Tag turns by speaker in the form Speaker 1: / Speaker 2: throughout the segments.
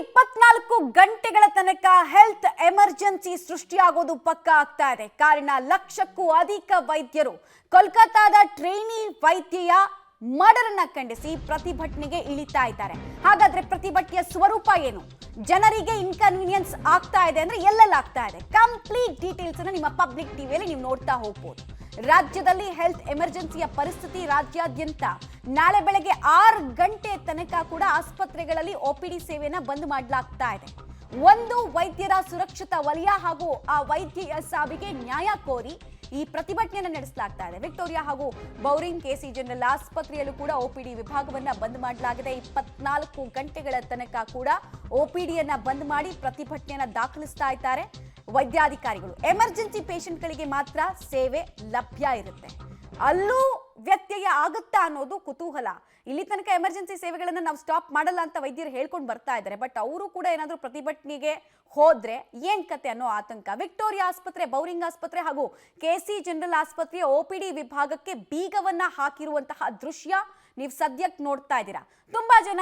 Speaker 1: 24 ಗಂಟೆಗಳ ತನಕ health emergency ಸೃಷ್ಟಿಯಾಗೋದು ಪಕ್ಕಾ ಆಗ್ತಾ ಇದೆ. ಕಾರಣ ಲಕ್ಷಕ್ಕೂ ಅಧಿಕ ವೈದ್ಯರು ಕೋಲ್ಕತ್ತಾದ ಟ್ರೈನಿ ವೈದ್ಯೆಯ ಮರ್ಡರ್ ಅನ್ನು ಖಂಡಿಸಿ ಪ್ರತಿಭಟನೆಗೆ ಇಳಿತಾ ಇದ್ದಾರೆ. ಹಾಗಾದ್ರೆ ಪ್ರತಿಭಟನೆಯ ಸ್ವರೂಪ ಏನು? ಜನರಿಗೆ ಇನ್ಕನ್ವೀನಿಯನ್ಸ್ ಆಗ್ತಾ ಇದೆ ಅಂದ್ರೆ ಎಲ್ಲೆಲ್ಲ ಆಗ್ತಾ ಇದೆ? ಕಂಪ್ಲೀಟ್ ಡೀಟೇಲ್ಸ್ ಅನ್ನು ನಿಮ್ಮ ಪಬ್ಲಿಕ್ ಟಿವಿಯಲ್ಲಿ ನೀವು ನೋಡ್ತಾ ಹೋಗ್ಬೋದು. ರಾಜ್ಯದಲ್ಲಿ ಹೆಲ್ತ್ ಎಮರ್ಜೆನ್ಸಿಯ ಪರಿಸ್ಥಿತಿ ರಾಜ್ಯಾದ್ಯಂತ ನಾಳೆ ಬೆಳಗ್ಗೆ 6 ಗಂಟೆ ತನಕ ಕೂಡ ಆಸ್ಪತ್ರೆಗಳಲ್ಲಿ ಒಪಿಡಿ ಸೇವೆಯನ್ನು ಬಂದ್ ಮಾಡಲಾಗ್ತಾ ಇದೆ. ಒಂದು ವೈದ್ಯರ ಸುರಕ್ಷಿತ ವಲಯ ಹಾಗೂ ಆ ವೈದ್ಯೆಯ ಸಾವಿಗೆ ನ್ಯಾಯ ಕೋರಿ ಈ ಪ್ರತಿಭಟನೆಯನ್ನು ನಡೆಸಲಾಗ್ತಾ ಇದೆ. ವಿಕ್ಟೋರಿಯಾ ಹಾಗೂ ಬೌರಿಂಗ್ ಕೆಸಿ ಜನರಲ್ ಆಸ್ಪತ್ರೆಯಲ್ಲೂ ಕೂಡ ಒಪಿಡಿ ವಿಭಾಗವನ್ನ ಬಂದ್ ಮಾಡಲಾಗಿದೆ. 24 ಗಂಟೆಗಳ ತನಕ ಕೂಡ ಒಪಿಡಿಯನ್ನ ಬಂದ್ ಮಾಡಿ ಪ್ರತಿಭಟನೆಯನ್ನ ದಾಖಲಿಸ್ತಾ ಇದ್ದಾರೆ ವೈದ್ಯಾಧಿಕಾರಿಗಳು. ಎಮರ್ಜೆನ್ಸಿ ಪೇಷಂಟ್ಗಳಿಗೆ ಮಾತ್ರ ಸೇವೆ ಲಭ್ಯ ಇರುತ್ತೆ. ಅಲ್ಲೂ ವ್ಯತ್ಯಯ ಆಗುತ್ತಾ ಅನ್ನೋದು ಕುತೂಹಲ. ಇಲ್ಲಿ ತನಕ ಎಮರ್ಜೆನ್ಸಿ ಸೇವೆಗಳನ್ನು ನಾವು ಸ್ಟಾಪ್ ಮಾಡಲ್ಲ ಅಂತ ವೈದ್ಯರು ಹೇಳ್ಕೊಂಡು ಬರ್ತಾ ಇದ್ದಾರೆ. ಬಟ್ ಅವರು ಕೂಡ ಏನಾದರೂ ಪ್ರತಿಭಟನೆಗೆ ಹೋದ್ರೆ ಏನ್ ಕತೆ ಅನ್ನೋ ಆತಂಕ. ವಿಕ್ಟೋರಿಯಾ ಆಸ್ಪತ್ರೆ, ಬೌರಿಂಗ್ ಆಸ್ಪತ್ರೆ ಹಾಗೂ ಕೆಸಿ ಜನರಲ್ ಆಸ್ಪತ್ರೆಯ ಒಪಿಡಿ ವಿಭಾಗಕ್ಕೆ ಬೀಗವನ್ನ ಹಾಕಿರುವಂತಹ ದೃಶ್ಯ ನೀವು ಸದ್ಯಕ್ಕೆ ನೋಡ್ತಾ ಇದ್ದೀರಾ. ತುಂಬಾ ಜನ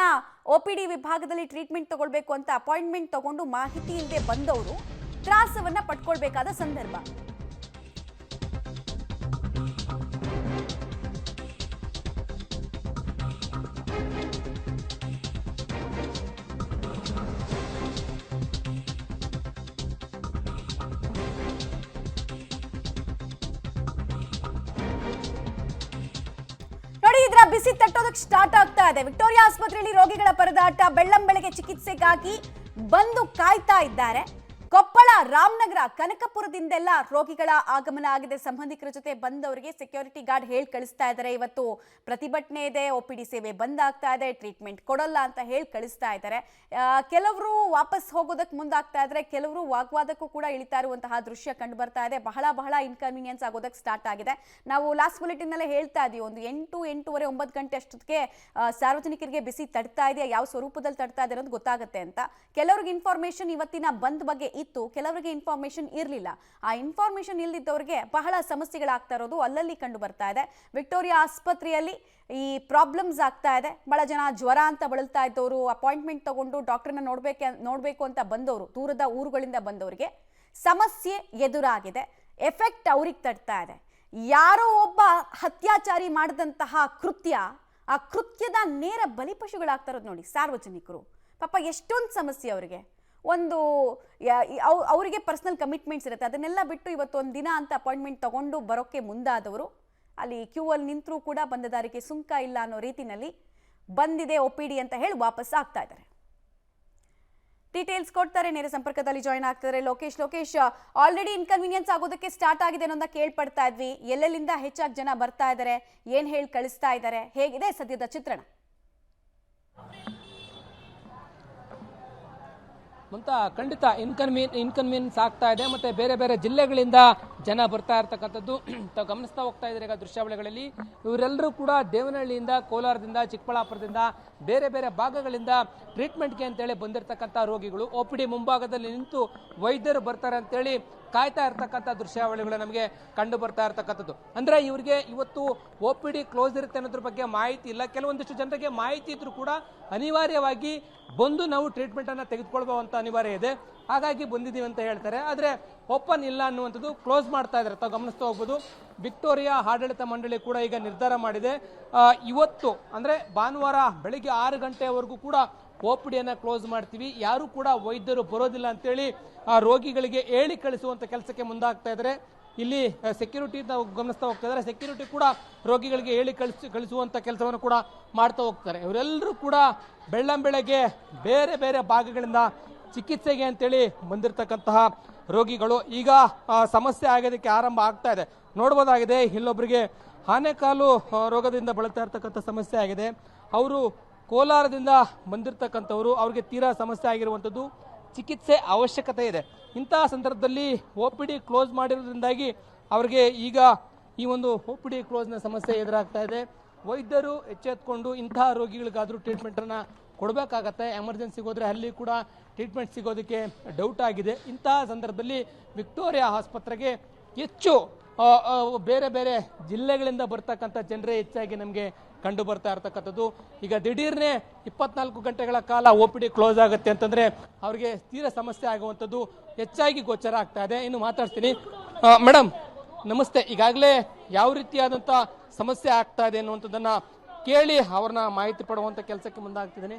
Speaker 1: ಒಪಿಡಿ ವಿಭಾಗದಲ್ಲಿ ಟ್ರೀಟ್ಮೆಂಟ್ ತಗೊಳ್ಬೇಕು ಅಂತ ಅಪಾಯಿಂಟ್ಮೆಂಟ್ ತಗೊಂಡು ಮಾಹಿತಿ ಇಲ್ಲದೆ ಬಂದವರು ತ್ರಾಸವನ್ನ ಪಡ್ಕೊಳ್ಬೇಕಾದ ಸಂದರ್ಭ. ಇದರ ಬಿಸಿ ತಟ್ಟೋದಕ್ಕೆ ಸ್ಟಾರ್ಟ್ ಆಗ್ತಾ ಇದೆ. ವಿಕ್ಟೋರಿಯಾ ಆಸ್ಪತ್ರೆಯಲ್ಲಿ ರೋಗಿಗಳ ಪರದಾಟ, ಬೆಳ್ಳಂಬೆಳಗ್ಗೆ ಚಿಕಿತ್ಸೆಗಾಗಿ ಬಂದು ಕಾಯ್ತಾ ಇದ್ದಾರೆ. ಕೊಪ್ಪಳ, ರಾಮನಗರ, ಕನಕಪುರದಿಂದೆಲ್ಲ ರೋಗಿಗಳ ಆಗಮನ ಆಗಿದೆ. ಸಂಬಂಧಿಕರ ಜೊತೆ ಬಂದವರಿಗೆ ಸೆಕ್ಯೂರಿಟಿ ಗಾರ್ಡ್ ಹೇಳಿ ಕಳಿಸ್ತಾ ಇದ್ದಾರೆ, ಇವತ್ತು ಪ್ರತಿಭಟನೆ ಇದೆ, ಒಪಿಡಿ ಸೇವೆ ಬಂದ್ ಆಗ್ತಾ ಇದೆ, ಟ್ರೀಟ್ಮೆಂಟ್ ಕೊಡಲ್ಲ ಅಂತ ಹೇಳಿ ಕಳಿಸ್ತಾ ಇದ್ದಾರೆ. ಕೆಲವರು ವಾಪಸ್ ಹೋಗೋದಕ್ಕೆ ಮುಂದಾಗ್ತಾ ಇದ್ದಾರೆ, ಕೆಲವರು ವಾಗ್ವಾದಕ್ಕೂ ಕೂಡ ಇಳಿತಾ ಇರುವಂತಹ ದೃಶ್ಯ ಕಂಡು ಬರ್ತಾ ಇದೆ. ಬಹಳ ಇನ್ಕನ್ವೀನಿಯನ್ಸ್ ಆಗೋದಕ್ಕೆ ಸ್ಟಾರ್ಟ್ ಆಗಿದೆ. ನಾವು ಲಾಸ್ಟ್ ಬುಲೆಟಿನ್ ನಲ್ಲೇ ಹೇಳ್ತಾ ಇದೀವಿ, ಒಂದು 8:30 9 ಗಂಟೆ ಅಷ್ಟೊತ್ತಿಗೆ ಸಾರ್ವಜನಿಕರಿಗೆ ಬಿಸಿ ತಡ್ತಾ ಇದೆಯಾ, ಯಾವ ಸ್ವರೂಪದಲ್ಲಿ ತಡ್ತಾ ಇದೆ ಅನ್ನೋದು ಗೊತ್ತಾಗುತ್ತೆ ಅಂತ. ಕೆಲವರಿಗೆ ಇನ್ಫಾರ್ಮೇಶನ್ ಇವತ್ತಿನ ಬಂದ್ ಬಗ್ಗೆ ಇತ್ತು, ಕೆಲವರಿಗೆ ಇನ್ಫಾರ್ಮೇಶನ್ ಇರಲಿಲ್ಲ. ಆ ಇನ್ಫಾರ್ಮೇಶನ್ ಇಲ್ಲದಿದ್ದವರಿಗೆ ಬಹಳ ಸಮಸ್ಯೆಗಳಾಗ್ತಾ ಇರೋದು ಅಲ್ಲಲ್ಲಿ ಕಂಡು ಬರ್ತಾ ಇದೆ. ವಿಕ್ಟೋರಿಯಾ ಆಸ್ಪತ್ರೆಯಲ್ಲಿ ಈ ಪ್ರಾಬ್ಲಮ್ಸ್ ಆಗ್ತಾ ಇದೆ. ಬಹಳ ಜನ ಜ್ವರ ಅಂತ ಬಳಲ್ತಾ ಇದ್ದವರು, ಅಪಾಯಿಂಟ್ಮೆಂಟ್ ತಗೊಂಡು ಡಾಕ್ಟರ್ನ ನೋಡಬೇಕು ಅಂತ ಬಂದವರು, ದೂರದ ಊರುಗಳಿಂದ ಬಂದವರಿಗೆ ಸಮಸ್ಯೆ ಎದುರಾಗಿದೆ. ಎಫೆಕ್ಟ್ ಅವ್ರಿಗೆ ತಡ್ತಾ ಇದೆ. ಯಾರೋ ಒಬ್ಬ ಅತ್ಯಾಚಾರಿ ಮಾಡಿದಂತಹ ಕೃತ್ಯ, ಆ ಕೃತ್ಯದ ನೇರ ಬಲಿಪಶುಗಳಾಗ್ತಾ ಇರೋದು ನೋಡಿ ಸಾರ್ವಜನಿಕರು. ಪಾಪ ಎಷ್ಟೊಂದು ಸಮಸ್ಯೆ ಅವರಿಗೆ. ಒಂದು ಅವರಿಗೆ ಪರ್ಸನಲ್ ಕಮಿಟ್ಮೆಂಟ್ಸ್ ಇರುತ್ತೆ, ಅದನ್ನೆಲ್ಲ ಬಿಟ್ಟು ಇವತ್ತು ಒಂದು ದಿನ ಅಂತ ಅಪಾಯಿಂಟ್ಮೆಂಟ್ ತಗೊಂಡು ಬರೋಕ್ಕೆ ಮುಂದಾದವರು ಅಲ್ಲಿ ಕ್ಯೂ ಅಲ್ಲಿ ನಿಂತರೂ ಕೂಡ ಬಂದ ದಾರಿಗೆ ಸುಂಕ ಇಲ್ಲ ಅನ್ನೋ ರೀತಿನಲ್ಲಿ ಬಂದಿದೆ ಒಪಿಡಿ ಅಂತ ಹೇಳಿ ವಾಪಸ್ ಆಗ್ತಾ ಇದ್ದಾರೆ. ಡೀಟೇಲ್ಸ್ ಕೊಡ್ತಾರೆ, ನೇರ ಸಂಪರ್ಕದಲ್ಲಿ ಜಾಯಿನ್ ಆಗ್ತಾರೆ ಲೋಕೇಶ್. ಆಲ್ರೆಡಿ ಇನ್ಕನ್ವೀನಿಯನ್ಸ್ ಆಗೋದಕ್ಕೆ ಸ್ಟಾರ್ಟ್ ಆಗಿದೆ ಅನ್ನೋದನ್ನ ಕೇಳ್ಪಡ್ತಾ ಇದ್ವಿ. ಎಲ್ಲೆಲ್ಲಿಂದ ಹೆಚ್ಚಾಗಿ ಜನ ಬರ್ತಾ ಇದ್ದಾರೆ, ಏನ್ ಹೇಳಿ ಕಳಿಸ್ತಾ ಇದ್ದಾರೆ, ಹೇಗಿದೆ ಸದ್ಯದ ಚಿತ್ರಣ?
Speaker 2: ಅಂತ ಖಂಡಿತ ಇನ್ಕನ್ವೀನಿಯನ್ಸ್ ಆಗ್ತಾ ಇದೆ. ಮತ್ತೆ ಬೇರೆ ಬೇರೆ ಜಿಲ್ಲೆಗಳಿಂದ ಜನ ಬರ್ತಾ ಇರ್ತಕ್ಕಂಥದ್ದು ತಾವು ಗಮನಿಸ್ತಾ ಹೋಗ್ತಾ ಇದ್ದಾರೆ. ಈಗ ದೃಶ್ಯಾವಳಿಗಳಲ್ಲಿ ಇವರೆಲ್ಲರೂ ಕೂಡ ದೇವನಹಳ್ಳಿಯಿಂದ, ಕೋಲಾರದಿಂದ, ಚಿಕ್ಕಬಳ್ಳಾಪುರದಿಂದ, ಬೇರೆ ಬೇರೆ ಭಾಗಗಳಿಂದ ಟ್ರೀಟ್ಮೆಂಟ್ಗೆ ಅಂತೇಳಿ ಬಂದಿರತಕ್ಕಂಥ ರೋಗಿಗಳು ಒಪಿಡಿ ಮುಂಭಾಗದಲ್ಲಿ ನಿಂತು ವೈದ್ಯರು ಬರ್ತಾರೆ ಅಂತೇಳಿ ಕಾಯ್ತಾ ಇರ್ತಕ್ಕಂಥ ದೃಶ್ಯಾವಳಿಗಳು ನಮಗೆ ಕಂಡು ಬರ್ತಾ ಇರ್ತಕ್ಕಂಥದ್ದು. ಅಂದ್ರೆ ಇವರಿಗೆ ಇವತ್ತು ಒಪಿಡಿ ಕ್ಲೋಸ್ ಇರುತ್ತೆ ಅನ್ನೋದ್ರ ಬಗ್ಗೆ ಮಾಹಿತಿ ಇಲ್ಲ. ಕೆಲವೊಂದಿಷ್ಟು ಜನರಿಗೆ ಮಾಹಿತಿ ಇದ್ರೂ ಕೂಡ ಅನಿವಾರ್ಯವಾಗಿ ಬಂದು ನಾವು ಟ್ರೀಟ್ಮೆಂಟ್ ಅನ್ನ ತೆಗೆದುಕೊಳ್ಬಹುವಂತ ಅನಿವಾರ್ಯ ಇದೆ, ಹಾಗಾಗಿ ಬಂದಿದ್ದೀವಿ ಅಂತ ಹೇಳ್ತಾರೆ. ಆದ್ರೆ ಓಪನ್ ಇಲ್ಲ ಅನ್ನುವಂಥದ್ದು, ಕ್ಲೋಸ್ ಮಾಡ್ತಾ ಇದ್ದಾರೆ. ತಾವು ಗಮನಿಸ್ತಾ ಹೋಗ್ಬೋದು. ವಿಕ್ಟೋರಿಯಾ ಆಡಳಿತ ಮಂಡಳಿ ಕೂಡ ಈಗ ನಿರ್ಧಾರ ಮಾಡಿದೆ, ಇವತ್ತು ಅಂದ್ರೆ ಭಾನುವಾರ ಬೆಳಿಗ್ಗೆ 6 ಗಂಟೆವರೆಗೂ ಕೂಡ ಒಪಿಡಿಯನ್ನ ಕ್ಲೋಸ್ ಮಾಡ್ತೀವಿ, ಯಾರು ಕೂಡ ವೈದ್ಯರು ಬರೋದಿಲ್ಲ ಅಂತೇಳಿ ಆ ರೋಗಿಗಳಿಗೆ ಹೇಳಿ ಕಳಿಸುವಂತ ಕೆಲಸಕ್ಕೆ ಮುಂದಾಗ್ತಾ ಇದ್ದಾರೆ. ಇಲ್ಲಿ ಸೆಕ್ಯೂರಿಟಿ ನಾವು ಗಮನಿಸ್ತಾ ಹೋಗ್ತಾ ಇದ್ದಾರೆ. ಸೆಕ್ಯೂರಿಟಿ ಕೂಡ ರೋಗಿಗಳಿಗೆ ಹೇಳಿ ಕಳಿಸುವಂತ ಕೆಲಸವನ್ನು ಕೂಡ ಮಾಡ್ತಾ ಹೋಗ್ತಾರೆ. ಇವರೆಲ್ಲರೂ ಕೂಡ ಬೆಳ್ಳಂಬೆಳಗ್ಗೆ ಬೇರೆ ಬೇರೆ ಭಾಗಗಳಿಂದ ಚಿಕಿತ್ಸೆಗೆ ಅಂತೇಳಿ ಬಂದಿರತಕ್ಕಂತಹ ರೋಗಿಗಳು. ಈಗ ಸಮಸ್ಯೆ ಆಗೋದಕ್ಕೆ ಆರಂಭ ಆಗ್ತಾ ಇದೆ. ನೋಡ್ಬೋದಾಗಿದೆ, ಇಲ್ಲೊಬ್ಬರಿಗೆ ಆನೆಕಾಲು ರೋಗದಿಂದ ಬಳಲ್ತಾ ಇರ್ತಕ್ಕಂಥ ಸಮಸ್ಯೆ ಆಗಿದೆ. ಅವರು ಕೋಲಾರದಿಂದ ಬಂದಿರತಕ್ಕಂಥವ್ರು, ಅವ್ರಿಗೆ ತೀರಾ ಸಮಸ್ಯೆ ಆಗಿರುವಂಥದ್ದು, ಚಿಕಿತ್ಸೆ ಅವಶ್ಯಕತೆ ಇದೆ. ಇಂತಹ ಸಂದರ್ಭದಲ್ಲಿ ಒಪಿಡಿ ಕ್ಲೋಸ್ ಮಾಡಿರೋದ್ರಿಂದಾಗಿ ಅವರಿಗೆ ಈಗ ಈ ಒಂದು ಒಪಿಡಿ ಕ್ಲೋಸ್ನ ಸಮಸ್ಯೆ ಎದುರಾಗ್ತಾ ಇದೆ. ವೈದ್ಯರು ಎಚ್ಚೆತ್ಕೊಂಡು ಇಂತಹ ರೋಗಿಗಳಿಗಾದರೂ ಟ್ರೀಟ್ಮೆಂಟನ್ನು ಕೊಡಬೇಕಾಗತ್ತೆ. ಎಮರ್ಜೆನ್ಸಿಗೆ ಹೋದರೆ ಅಲ್ಲಿ ಕೂಡ ಟ್ರೀಟ್ಮೆಂಟ್ ಸಿಗೋದಕ್ಕೆ ಡೌಟ್ ಆಗಿದೆ. ಇಂತಹ ಸಂದರ್ಭದಲ್ಲಿ ವಿಕ್ಟೋರಿಯಾ ಆಸ್ಪತ್ರೆಗೆ ಹೆಚ್ಚು ಬೇರೆ ಬೇರೆ ಜಿಲ್ಲೆಗಳಿಂದ ಬರ್ತಕ್ಕಂಥ ಜನರೇ ಹೆಚ್ಚಾಗಿ ನಮಗೆ ಕಂಡು ಬರ್ತಾ ಇರ್ತಕ್ಕಂಥದ್ದು. ಈಗ ದಿಢೀರ್ನೆ 24 ಗಂಟೆಗಳ ಕಾಲ OPD ಕ್ಲೋಸ್ ಆಗುತ್ತೆ ಅಂತಂದ್ರೆ ಅವ್ರಿಗೆ ತೀರಾ ಸಮಸ್ಯೆ ಆಗುವಂಥದ್ದು ಹೆಚ್ಚಾಗಿ ಗೋಚರ ಆಗ್ತಾ ಇದೆ. ಇನ್ನು ಮಾತಾಡ್ತೀನಿ. ಮೇಡಮ್ ನಮಸ್ತೆ. ಈಗಾಗಲೇ ಯಾವ ರೀತಿಯಾದಂಥ ಸಮಸ್ಯೆ ಆಗ್ತಾ ಇದೆ ಅನ್ನುವಂಥದ್ದನ್ನ ಕೇಳಿ ಅವ್ರನ್ನ ಮಾಹಿತಿ ಪಡುವಂಥ ಕೆಲಸಕ್ಕೆ ಮುಂದಾಗ್ತಿದ್ದೀನಿ.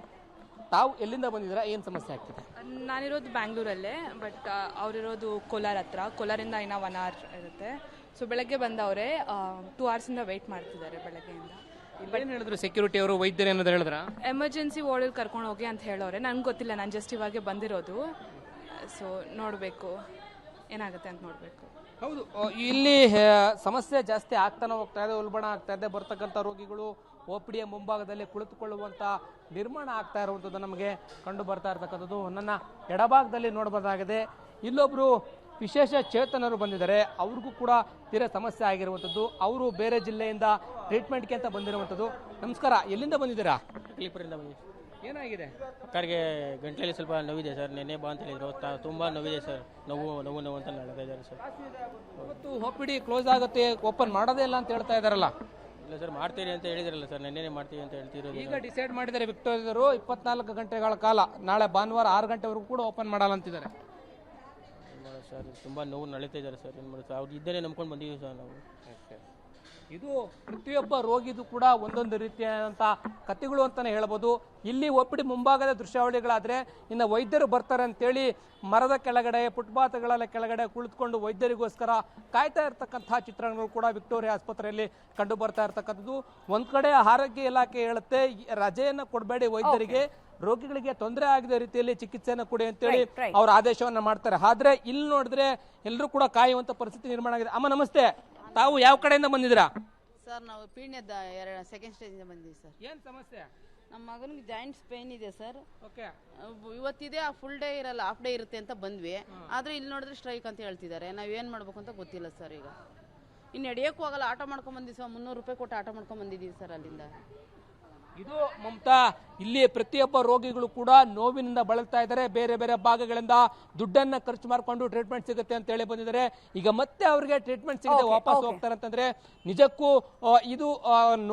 Speaker 2: ತಾವು ಎಲ್ಲಿಂದ ಬಂದಿದ್ದೀರಾ, ಏನು ಸಮಸ್ಯೆ ಆಗ್ತಿದೆ?
Speaker 3: ನಾನಿರೋದು ಬ್ಯಾಂಗ್ಳೂರಲ್ಲೇ, ಬಟ್ ಅವರಿರೋದು ಕೋಲಾರ ಹತ್ರ. ಕೋಲಾರಿಂದ ಇನ್ನೂ 1 hour ಇರುತ್ತೆ. ಸೊ ಬೆಳಗ್ಗೆ ಬಂದವರೇ 2 hours ವೆಯ್ಟ್ ಮಾಡ್ತಿದ್ದಾರೆ ಬೆಳಗ್ಗೆಯಿಂದ.
Speaker 2: ಏನು ಹೇಳಿದ್ರು ಸೆಕ್ಯೂರಿಟಿ ಅವರು, ವೈದ್ಯರು ಏನಾದ್ರು ಹೇಳಿದ್ರ?
Speaker 3: ಎಮರ್ಜೆನ್ಸಿ ವಾರ್ಡಲ್ಲಿ ಕರ್ಕೊಂಡು ಹೋಗಿ ಅಂತ ಹೇಳೋರೆ. ನನಗೆ ಗೊತ್ತಿಲ್ಲ, ನಾನು ಜಸ್ಟ್ ಇವಾಗೆ ಬಂದಿರೋದು. ಸೊ ನೋಡಬೇಕು ಏನಾಗುತ್ತೆ ಅಂತ ನೋಡಬೇಕು.
Speaker 2: ಹೌದು, ಇಲ್ಲಿ ಸಮಸ್ಯೆ ಜಾಸ್ತಿ ಆಗ್ತಾನೆ ಹೋಗ್ತಾ ಇದೆ, ಉಲ್ಬಣ ಆಗ್ತಾ ಇದೆ. ಬರ್ತಕ್ಕಂಥ ರೋಗಿಗಳು OPDಯ ಮುಂಭಾಗದಲ್ಲಿ ಕುಳಿತುಕೊಳ್ಳುವಂಥ ನಿರ್ಮಾಣ ಆಗ್ತಾ ಇರುವಂಥದ್ದು ನಮಗೆ ಕಂಡು ಬರ್ತಾ ಇರ್ತಕ್ಕಂಥದ್ದು. ನನ್ನ ಎಡಭಾಗದಲ್ಲಿ ನೋಡಬಹುದಾಗಿದೆ, ಇಲ್ಲೊಬ್ರು ವಿಶೇಷ ಚೇತನರು ಬಂದಿದ್ದಾರೆ. ಅವ್ರಿಗೂ ಕೂಡ ತೀರಾ ಸಮಸ್ಯೆ ಆಗಿರುವಂಥದ್ದು. ಅವರು ಬೇರೆ ಜಿಲ್ಲೆಯಿಂದ ಟ್ರೀಟ್ಮೆಂಟ್ಗೆ ಅಂತ ಬಂದಿರುವಂಥದ್ದು. ನಮಸ್ಕಾರ, ಎಲ್ಲಿಂದ ಬಂದಿದ್ದೀರಾ?
Speaker 4: ಕ್ಲಿಪರಿಂದ ಬಂದಿದ್ದೀವಿ.
Speaker 2: ಏನಾಗಿದೆ?
Speaker 4: ಅಕ್ಕರಿಗೆ ಗಂಟಲಲ್ಲಿ ಸ್ವಲ್ಪ ನೋವಿದೆ ಸರ್. ನೆನ್ನೆ ಬಾ ಅಂತ ಹೇಳಿದ್ರು. ತುಂಬ ನೋವಿದೆ ಸರ್. ನೋವು ಅಂತ ಹೇಳ್ತಾ ಇದ್ದಾರೆ ಸರ್.
Speaker 2: ಇವತ್ತು OPD ಕ್ಲೋಸ್ ಆಗುತ್ತೆ, ಓಪನ್ ಮಾಡೋದೇ ಇಲ್ಲ ಅಂತ ಹೇಳ್ತಾ ಇದ್ದಾರಲ್ಲ?
Speaker 4: ಇಲ್ಲ ಸರ್, ಮಾಡ್ತೀರಿ ಅಂತ ಹೇಳಿದ್ರಲ್ಲ ಸರ್. ನೆನ್ನೆ ಮಾಡ್ತೀವಿ ಅಂತ ಹೇಳ್ತಿರೋದು.
Speaker 2: ಈಗ ಡಿಸೈಡ್ ಮಾಡಿದ್ದಾರೆ ವಿಕ್ಟೋರಿಯರು 24 ಗಂಟೆಗಳ ಕಾಲ, ನಾಳೆ ಭಾನುವಾರ 6 ಗಂಟೆವರೆಗೂ ಕೂಡ ಓಪನ್ ಮಾಡಲ್ಲ ಅಂತಿದ್ದಾರೆ
Speaker 4: ಸರ್. ತುಂಬ ನೋವು ನಳೀತಾ ಇದ್ದಾರೆ ಸರ್. ಏನು ಮಾಡೋದು ಸರ್, ಅವ್ರು ಇದ್ದರೆ ನಂಬ್ಕೊಂಡು ಬಂದಿದ್ದೀವಿ ಸರ್ ನಾವು.
Speaker 2: ಇದು ಪ್ರತಿಯೊಬ್ಬ ರೋಗಿದು ಕೂಡ ಒಂದೊಂದು ರೀತಿಯಾದಂಥ ಕಥೆಗಳು ಅಂತಾನೆ ಹೇಳ್ಬೋದು. ಇಲ್ಲಿ OPD ಮುಂಭಾಗದ ದೃಶ್ಯಾವಳಿಗಳಾದ್ರೆ ಇನ್ನು ವೈದ್ಯರು ಬರ್ತಾರೆ ಅಂತೇಳಿ ಮರದ ಕೆಳಗಡೆ, ಫುಟ್ಪಾತ್ಗಳ ಕೆಳಗಡೆ ಕುಳಿತುಕೊಂಡು ವೈದ್ಯರಿಗೋಸ್ಕರ ಕಾಯ್ತಾ ಇರ್ತಕ್ಕಂಥ ಚಿತ್ರಣಗಳು ಕೂಡ ವಿಕ್ಟೋರಿಯಾ ಆಸ್ಪತ್ರೆಯಲ್ಲಿ ಕಂಡು ಬರ್ತಾ ಇರ್ತಕ್ಕಂಥದ್ದು. ಒಂದ್ ಕಡೆ ಆರೋಗ್ಯ ಇಲಾಖೆ ಹೇಳುತ್ತೆ ರಜೆಯನ್ನ ಕೊಡಬೇಡಿ ವೈದ್ಯರಿಗೆ, ರೋಗಿಗಳಿಗೆ ತೊಂದರೆ ಆಗದ ರೀತಿಯಲ್ಲಿ ಚಿಕಿತ್ಸೆಯನ್ನು ಕೊಡಿ ಅಂತೇಳಿ ಅವ್ರ ಆದೇಶವನ್ನ ಮಾಡ್ತಾರೆ. ಆದ್ರೆ ಇಲ್ಲಿ ನೋಡಿದ್ರೆ ಎಲ್ಲರೂ ಕೂಡ ಕಾಯುವಂತ ಪರಿಸ್ಥಿತಿ ನಿರ್ಮಾಣ ಆಗಿದೆ. ಅಮ್ಮ ನಮಸ್ತೆ, ತಾವು ಯಾವ ಕಡೆಯಿಂದ ಬಂದಿದ್ದೀರಾ?
Speaker 5: ಸರ್ ನಾವು ಪೀಣ್ಯದ 2nd ಸ್ಟೇಜಿಂದ ಬಂದಿದ್ದೀವಿ ಸರ್.
Speaker 2: ಏನ್ ಸಮಸ್ಯೆ?
Speaker 5: ನಮ್ಮ ಮಗನಿಗೆ ಜಾಯಿಂಟ್ಸ್ ಪೇನ್ ಇದೆ ಸರ್.
Speaker 2: ಓಕೆ,
Speaker 5: ಇವತ್ತಿದೆ, ಫುಲ್ ಡೇ ಇರಲ್ಲ, ಹಾಫ್ ಡೇ ಇರುತ್ತೆ ಅಂತ ಬಂದ್ವಿ. ಆದ್ರೆ ಇಲ್ಲಿ ನೋಡಿದ್ರೆ ಸ್ಟ್ರೈಕ್ ಅಂತ ಹೇಳ್ತಿದ್ದಾರೆ. ನಾವು ಏನು ಮಾಡ್ಬೇಕು ಅಂತ ಗೊತ್ತಿಲ್ಲ ಸರ್. ಈಗ ಇನ್ನು ನಡೆಯೋಕ್ಕೂ ಆಗಲ್ಲ. ಆಟೋ ಮಾಡ್ಕೊಂಡ್ ಬಂದಿದ್ದೀವಿ ಸರ್. 300 ರೂಪಾಯಿ ಕೊಟ್ಟು ಆಟೋ ಮಾಡ್ಕೊಂಡ್ ಬಂದಿದ್ದೀವಿ ಸರ್ ಅಲ್ಲಿಂದ.
Speaker 2: ಇದು ಮಮತಾ, ಇಲ್ಲಿ ಪ್ರತಿಯೊಬ್ಬ ರೋಗಿಗಳು ಕೂಡ ನೋವಿನಿಂದ ಬಳಲ್ತಾ ಇದ್ದಾರೆ. ಬೇರೆ ಬೇರೆ ಭಾಗಗಳಿಂದ ದುಡ್ಡನ್ನ ಖರ್ಚು ಮಾಡಿಕೊಂಡು ಟ್ರೀಟ್ಮೆಂಟ್ ಸಿಗುತ್ತೆ ಅಂತ ಹೇಳಿ ಬಂದಿದ್ದಾರೆ. ಈಗ ಮತ್ತೆ ಅವರಿಗೆ ಟ್ರೀಟ್ಮೆಂಟ್ ಸಿಗದೆ ವಾಪಸ್ ಹೋಗ್ತಾರೆ ಅಂತಂದ್ರೆ ನಿಜಕ್ಕೂ ಇದು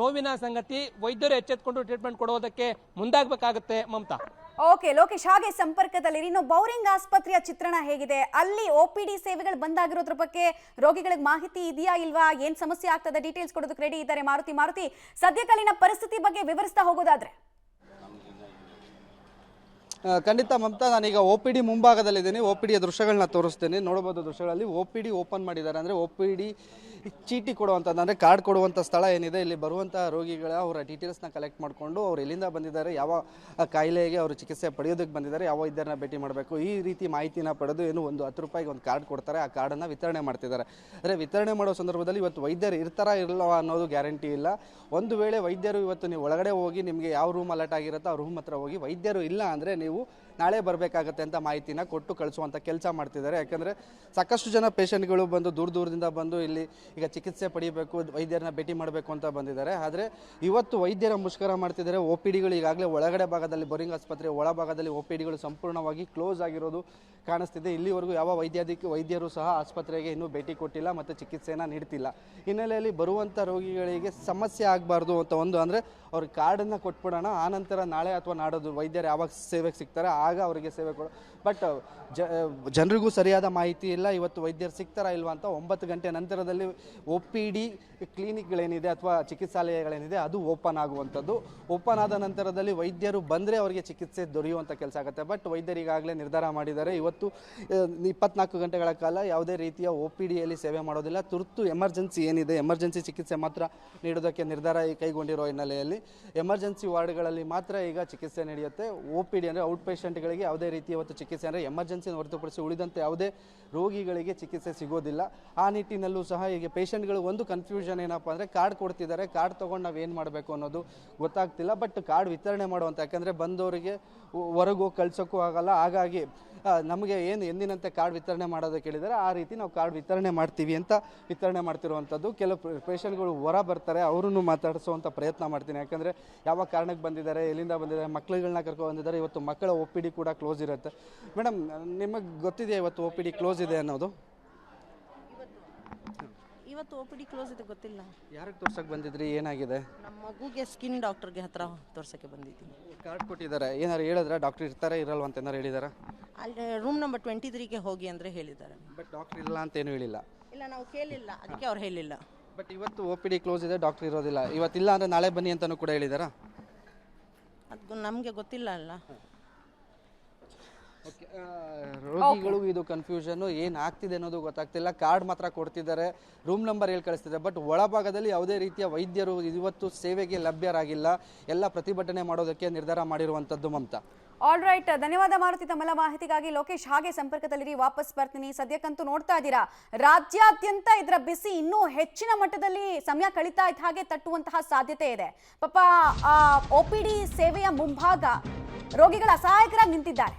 Speaker 2: ನೋವಿನ ಸಂಗತಿ. ವೈದ್ಯರು ಎಚ್ಚೆತ್ಕೊಂಡು ಟ್ರೀಟ್ಮೆಂಟ್ ಕೊಡೋದಕ್ಕೆ ಮುಂದಾಗಬೇಕಾಗುತ್ತೆ ಮಮತಾ.
Speaker 1: ಓಕೆ ಲೋಕೇಶ್, ಹಾಗೆ ಸಂಪರ್ಕದಲ್ಲಿ ಇನ್ನು ಬೌರಿಂಗ್ ಆಸ್ಪತ್ರೆಯ ಚಿತ್ರಣ ಹೇಗಿದೆ? ಅಲ್ಲಿ OPD ಸೇವೆಗಳು ಬಂದಾಗಿರೋದ್ರ ಬಗ್ಗೆ ರೋಗಿಗಳಿಗೆ ಮಾಹಿತಿ ಇದೆಯಾ ಇಲ್ವಾ? ಏನ್ ಸಮಸ್ಯೆ ಆಗ್ತದೆ? ಡೀಟೇಲ್ಸ್ ಕೊಡೋದಕ್ಕೆ ರೆಡಿ ಇದ್ದಾರೆ ಮಾರುತಿ. ಸದ್ಯಕಾಲೀನ ಪರಿಸ್ಥಿತಿ ಬಗ್ಗೆ ವಿವರಿಸ್ತಾ ಹೋಗೋದಾದ್ರೆ?
Speaker 6: ಖಂಡಿತ ಮಮತಾ, ನಾನೀಗ OPD ಮುಂಭಾಗದಲ್ಲಿದ್ದೀನಿ. OPDಯ ದೃಶ್ಯಗಳನ್ನ ತೋರಿಸ್ತೇನೆ. ನೋಡಬಹುದು ದೃಶ್ಯಗಳಲ್ಲಿ OPD ಓಪನ್ ಮಾಡಿದ್ದಾರೆ. ಅಂದರೆ OPD ಚೀಟಿ ಕೊಡುವಂಥದ್ದು, ಅಂದರೆ ಕಾರ್ಡ್ ಕೊಡುವಂಥ ಸ್ಥಳ ಏನಿದೆ, ಇಲ್ಲಿ ಬರುವಂಥ ರೋಗಿಗಳ ಅವರ ಡೀಟೇಲ್ಸ್ನ ಕಲೆಕ್ಟ್ ಮಾಡಿಕೊಂಡು ಅವ್ರು ಎಲ್ಲಿಂದ ಬಂದಿದ್ದಾರೆ, ಯಾವ ಕಾಯಿಲೆಗೆ ಅವರು ಚಿಕಿತ್ಸೆ ಪಡೆಯೋದಕ್ಕೆ ಬಂದಿದ್ದಾರೆ, ಯಾವ ವೈದ್ಯರನ್ನ ಭೇಟಿ ಮಾಡಬೇಕು, ಈ ರೀತಿ ಮಾಹಿತಿನ ಪಡೆದು ಏನು ಒಂದು 10 ರೂಪಾಯಿಗೆ ಒಂದು ಕಾರ್ಡ್ ಕೊಡ್ತಾರೆ. ಆ ಕಾರ್ಡನ್ನು ವಿತರಣೆ ಮಾಡ್ತಿದ್ದಾರೆ. ಅಂದರೆ ವಿತರಣೆ ಮಾಡೋ ಸಂದರ್ಭದಲ್ಲಿ ಇವತ್ತು ವೈದ್ಯರು ಇರ್ತಾರಾ ಇರಲ್ಲವ ಅನ್ನೋದು ಗ್ಯಾರಂಟಿ ಇಲ್ಲ. ಒಂದು ವೇಳೆ ವೈದ್ಯರು ಇವತ್ತು ನೀವು ಒಳಗಡೆ ಹೋಗಿ ನಿಮಗೆ ಯಾವ ರೂಮ್ ಅಲರ್ಟ್ ಆಗಿರುತ್ತೋ ಆ ರೂಮ್ ಹತ್ರ ಹೋಗಿ, ವೈದ್ಯರು ಇಲ್ಲ ಅಂದರೆ ನೀವು ನಾಳೆ ಬರಬೇಕಾಗತ್ತೆ ಅಂತ ಮಾಹಿತಿನ ಕೊಟ್ಟು ಕಳಿಸುವಂಥ ಕೆಲಸ ಮಾಡ್ತಿದ್ದಾರೆ. ಯಾಕಂದರೆ ಸಾಕಷ್ಟು ಜನ ಪೇಷಂಟ್ಗಳು ಬಂದು ದೂರದಿಂದ ಬಂದು ಇಲ್ಲಿ ಈಗ ಚಿಕಿತ್ಸೆ ಪಡಿಬೇಕು, ವೈದ್ಯರನ್ನ ಭೇಟಿ ಮಾಡಬೇಕು ಅಂತ ಬಂದಿದ್ದಾರೆ. ಆದರೆ ಇವತ್ತು ವೈದ್ಯರ ಮುಷ್ಕರ ಮಾಡ್ತಿದ್ದಾರೆ. OPDಗಳು ಈಗಾಗಲೇ ಒಳಗಡೆ ಭಾಗದಲ್ಲಿ, ಬೌರಿಂಗ್ ಆಸ್ಪತ್ರೆ ಒಳಭಾಗದಲ್ಲಿ OPDಗಳು ಸಂಪೂರ್ಣವಾಗಿ ಕ್ಲೋಸ್ ಆಗಿರೋದು ಕಾಣಿಸ್ತಿದೆ. ಇಲ್ಲಿವರೆಗೂ ಯಾವ ವೈದ್ಯರು ಸಹ ಆಸ್ಪತ್ರೆಗೆ ಇನ್ನೂ ಭೇಟಿ ಕೊಟ್ಟಿಲ್ಲ ಮತ್ತು ಚಿಕಿತ್ಸೆಯನ್ನು ನೀಡ್ತಿಲ್ಲ. ಹಿನ್ನೆಲೆಯಲ್ಲಿ ಬರುವಂಥ ರೋಗಿಗಳಿಗೆ ಸಮಸ್ಯೆ ಆಗಬಾರ್ದು ಅಂತ ಅಂದರೆ ಅವ್ರಿಗೆ ಕಾರ್ಡನ್ನು ಕೊಟ್ಬಿಡೋಣ, ಆನಂತರ ನಾಳೆ ಅಥವಾ ನಾಡೋದು ವೈದ್ಯರು ಯಾವಾಗ ಸೇವೆಗೆ ಸಿಗ್ತಾರೆ ಆಗ ಅವರಿಗೆ ಸೇವೆ ಕೊಡೋ. ಬಟ್ ಜನರಿಗೂ ಸರಿಯಾದ ಮಾಹಿತಿ ಇಲ್ಲ. ಇವತ್ತು ವೈದ್ಯರು ಸಿಗ್ತಾರಾ ಇಲ್ವಾ ಅಂತ 9 ಗಂಟೆ ನಂತರದಲ್ಲಿ OPD ಕ್ಲಿನಿಕ್ಗಳೇನಿದೆ ಅಥವಾ ಚಿಕಿತ್ಸಾಲಯಗಳೇನಿದೆ ಅದು ಓಪನ್ ಆಗುವಂಥದ್ದು. ಓಪನ್ ಆದ ನಂತರದಲ್ಲಿ ವೈದ್ಯರು ಬಂದರೆ ಅವರಿಗೆ ಚಿಕಿತ್ಸೆ ದೊರೆಯುವಂಥ ಕೆಲಸ ಆಗುತ್ತೆ. ಬಟ್ ವೈದ್ಯರಿಗಾಗಲೇ ನಿರ್ಧಾರ ಮಾಡಿದ್ದಾರೆ, ಇವತ್ತು 24 ಗಂಟೆಗಳ ಕಾಲ ಯಾವುದೇ ರೀತಿಯ OPDಯಲ್ಲಿ ಸೇವೆ ಮಾಡೋದಿಲ್ಲ. ತುರ್ತು ಎಮರ್ಜೆನ್ಸಿ ಏನಿದೆ, ಎಮರ್ಜೆನ್ಸಿ ಚಿಕಿತ್ಸೆ ಮಾತ್ರ ನೀಡೋದಕ್ಕೆ ನಿರ್ಧಾರ ಕೈಗೊಂಡಿರೋ ಹಿನ್ನೆಲೆಯಲ್ಲಿ ಎಮರ್ಜೆನ್ಸಿ ವಾರ್ಡ್ಗಳಲ್ಲಿ ಮಾತ್ರ ಈಗ ಚಿಕಿತ್ಸೆ ನಡೆಯುತ್ತೆ. OPD ಅಂದರೆ ಔಟ್ ಪೇಷಂಟ್ಗಳಿಗೆ ಯಾವುದೇ ರೀತಿಯ ಇವತ್ತು ಚಿಕಿತ್ಸೆ ಅಂದರೆ ಎಮರ್ಜೆನ್ಸಿ ಹೊರತುಪಡಿಸಿ ಉಳಿದಂತೆ ಯಾವುದೇ ರೋಗಿಗಳಿಗೆ ಚಿಕಿತ್ಸೆ ಸಿಗೋದಿಲ್ಲ. ಆ ನಿಟ್ಟಿನಲ್ಲೂ ಸಹ ಈಗ ಪೇಷಂಟ್ಗಳು ಒಂದು ಕನ್ಫ್ಯೂಷನ್ ಏನಪ್ಪ ಅಂದರೆ ಕಾರ್ಡ್ ಕೊಡ್ತಿದ್ದಾರೆ, ಕಾರ್ಡ್ ತೊಗೊಂಡು ನಾವು ಏನು ಮಾಡಬೇಕು ಅನ್ನೋದು ಗೊತ್ತಾಗ್ತಿಲ್ಲ. ಬಟ್ ಕಾರ್ಡ್ ವಿತರಣೆ ಮಾಡುವಂಥ, ಯಾಕಂದರೆ ಬಂದವರಿಗೆ ಹೊರಗೆ ಹೋಗಿ ಕಳ್ಸೋಕ್ಕೂ ಆಗಲ್ಲ. ಹಾಗಾಗಿ ನಮಗೆ ಏನು ಎಂದಿನಂತೆ ಕಾರ್ಡ್ ವಿತರಣೆ ಮಾಡೋದಕ್ಕೆ ಹೇಳಿದ್ದಾರೆ, ಆ ರೀತಿ ನಾವು ಕಾರ್ಡ್ ವಿತರಣೆ ಮಾಡ್ತೀವಿ ಅಂತ ವಿತರಣೆ ಮಾಡ್ತಿರುವಂಥದ್ದು. ಕೆಲವು ಪೇಷಂಟ್ಗಳು ಹೊರ ಬರ್ತಾರೆ, ಅವರನ್ನು ಮಾತಾಡಿಸುವಂಥ ಪ್ರಯತ್ನ ಮಾಡ್ತೀನಿ. ಯಾಕಂದರೆ ಯಾವ ಕಾರಣಕ್ಕೆ ಬಂದಿದ್ದಾರೆ, ಎಲ್ಲಿಂದ ಬಂದಿದ್ದಾರೆ, ಮಕ್ಕಳುಗಳನ್ನ ಕರ್ಕೊಂಡು ಬಂದಿದ್ದಾರೆ. ಇವತ್ತು ಮಕ್ಕಳ OPD ಕೂಡ ಕ್ಲೋಸ್ ಇರುತ್ತೆ. ಮೇಡಮ್, ನಿಮಗೆ ಗೊತ್ತಿದೆಯಾ ಇವತ್ತು OPD ಕ್ಲೋಸ್ ಇದೆ ಅನ್ನೋದು?
Speaker 7: ಇವತ್ತು ಒ ಪಿ ಡಿ ಕ್ಲೋಸ್ ಇದೆ, ಗೊತ್ತಿಲ್ಲ.
Speaker 6: ಯಾರಿಗೆ ತೋರ್ಸಕ್ಕೆ ಬಂದಿದ್ರಿ, ಏನಾಗಿದೆ?
Speaker 7: ನಮ್ಮ ಮಗುಗೆ ಸ್ಕಿನ್ ಡಾಕ್ಟರ್ಗೆ ಹತ್ರ ತೋರ್ಸೋಕ್ಕೆ ಬಂದಿದ್ದೀನಿ.
Speaker 6: ಕಾರ್ಡ್ ಕೊಟ್ಟಿದ್ದಾರೆ, ಏನಾರು ಹೇಳಿದ್ರೆ ಡಾಕ್ಟರ್ ಇರ್ತಾರೆ ಇರಲ್ವ ಅಂತ ಏನಾರು ಹೇಳಿದಾರ?
Speaker 7: ಅಲ್ಲಿ ರೂಮ್ ನಂಬರ್ 23ಗೆ ಹೋಗಿ ಅಂದರೆ ಹೇಳಿದ್ದಾರೆ.
Speaker 6: ಬಟ್ ಡಾಕ್ಟರ್ ಇಲ್ಲ ಅಂತ ಏನು ಹೇಳಿಲ್ಲ.
Speaker 7: ಇಲ್ಲ, ನಾವು ಕೇಳಿಲ್ಲ, ಅದಕ್ಕೆ ಅವ್ರು ಹೇಳಿಲ್ಲ.
Speaker 6: ಬಟ್ ಇವತ್ತು ಒ ಪಿ ಡಿ ಕ್ಲೋಸ್ ಇದೆ, ಡಾಕ್ಟರ್ ಇರೋದಿಲ್ಲ. ಇವತ್ತಿಲ್ಲ ಅಂದರೆ ನಾಳೆ ಬನ್ನಿ ಅಂತಲೂ ಕೂಡ ಹೇಳಿದಾರಾ?
Speaker 7: ಅದು ನಮಗೆ ಗೊತ್ತಿಲ್ಲ ಅಲ್ಲ.
Speaker 6: ರೋಗಿಗಳು ಇದು ಕನ್ಫ್ಯೂಷನ್ ಏನು ಆಗ್ತಿದೆ ಅನ್ನೋದು ಗೊತ್ತಾಗ್ತಿಲ್ಲ. ಕಾರ್ಡ್ ಮಾತ್ರ ಕೊಡ್ತಿದ್ದಾರೆ, ರೂಮ್ ನಂಬರ್ ಹೇಳಿ ಕಳಿಸ್ತಿದ್ದಾರೆ. ಬಟ್ ಒಳಭಾಗದಲ್ಲಿ ಯಾವುದೇ ರೀತಿಯ ವೈದ್ಯರು ಇವತ್ತು ಸೇವೆಗೆ ಲಭ್ಯರಾಗಿಲ್ಲ. ಎಲ್ಲ ಪ್ರತಿಭಟನೆ ಮಾಡೋದಕ್ಕೆ ನಿರ್ಧಾರ ಮಾಡಿರುವಂಥದ್ದು ಮಮತಾ.
Speaker 1: ಆಲ್ ರೈಟ್, ಧನ್ಯವಾದ ಮಾರುತಿ ತಮ್ಮೆಲ್ಲ ಮಾಹಿತಿಗಾಗಿ. ಲೋಕೇಶ್ ಹಾಗೆ ಸಂಪರ್ಕದಲ್ಲಿರಿ, ವಾಪಸ್ ಬರ್ತೀನಿ. ಸದ್ಯಕ್ಕಂತೂ ನೋಡ್ತಾ ಇದ್ದೀರಾ, ರಾಜ್ಯಾದ್ಯಂತ ಇದರ ಬಿಸಿ ಇನ್ನೂ ಹೆಚ್ಚಿನ ಮಟ್ಟದಲ್ಲಿ ಸಮಯ ಕಳೀತಾ ಇದ್ದ ಹಾಗೆ ತಟ್ಟುವಂತಹ ಸಾಧ್ಯತೆ ಇದೆ. ಪಾಪ OPD ಸೇವೆಯ ಮುಂಭಾಗ ರೋಗಿಗಳ ಅಸಹಾಯಕರಾಗಿ ನಿಂತಿದ್ದಾರೆ.